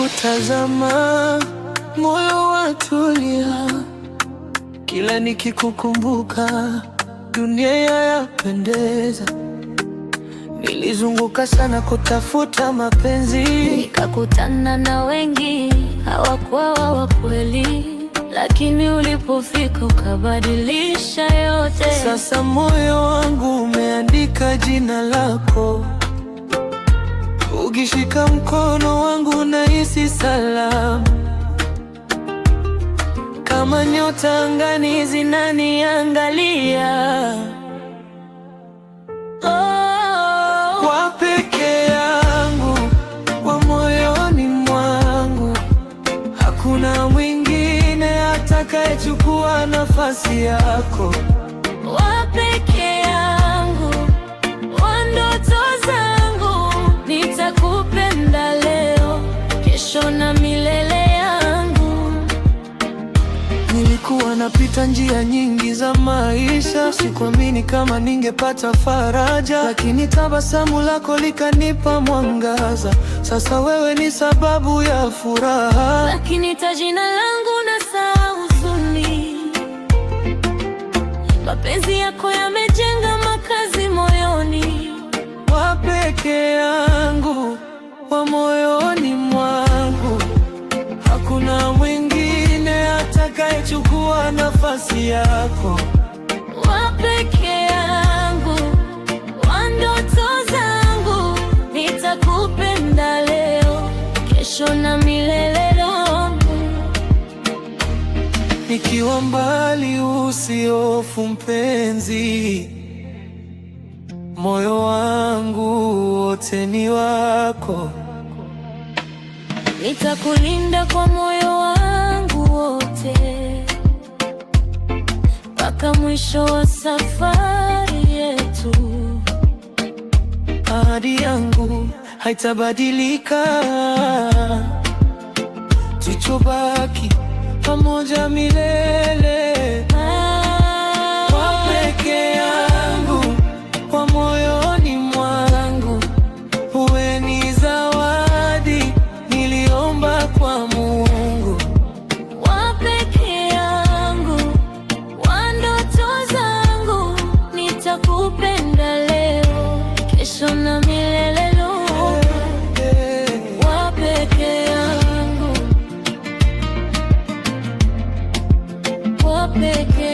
Nikikutazama moyo watulia, kila nikikukumbuka dunia yapendeza. Nilizunguka sana kutafuta mapenzi, nikakutana na wengi hawakuwa wa kweli, lakini ulipofika ukabadilisha yote. Sasa moyo wangu umeandika jina lako, ukishika mkono wangu nahisi salama, kama nyota angani zinaniangalia. Kwa peke yangu, kwa moyoni mwangu, hakuna mwingine atakayechukua nafasi yako. Wa peke yangu, wa ndoto zangu, nitakupenda leo, kesho na milele yangu. Nilikuwa napita njia nyingi za maisha, sikuamini kama ningepata faraja, lakini tabasamu lako likanipa mwangaza. Sasa wewe ni sababu ya furaha, lakini jina langu nasahau huzuni. Mapenzi yako yamejenga makazi moyoni. Wa peke yangu, wa moyoni mwangu, hakuna mwingine atakayechukua nafasi yako. Wa peke yangu, wa ndoto zangu, nitakupenda leo, kesho na milele yangu. Nikiwa mbali usihofu mpenzi, moyo wangu wote ni wako. Nitakulinda kwa moyo wangu wote, mpaka mwisho wa safari yetu. Ahadi yangu haitabadilika, tuchobaki pamoja milele. Kwa peke yangu, kwa moyoni mwangu, uwe ni zawadi niliomba kwa Mungu. Wa peke yangu, wa ndoto zangu, nitakupenda leo, kesho na milele yangu. Wa peke yangu, wa peke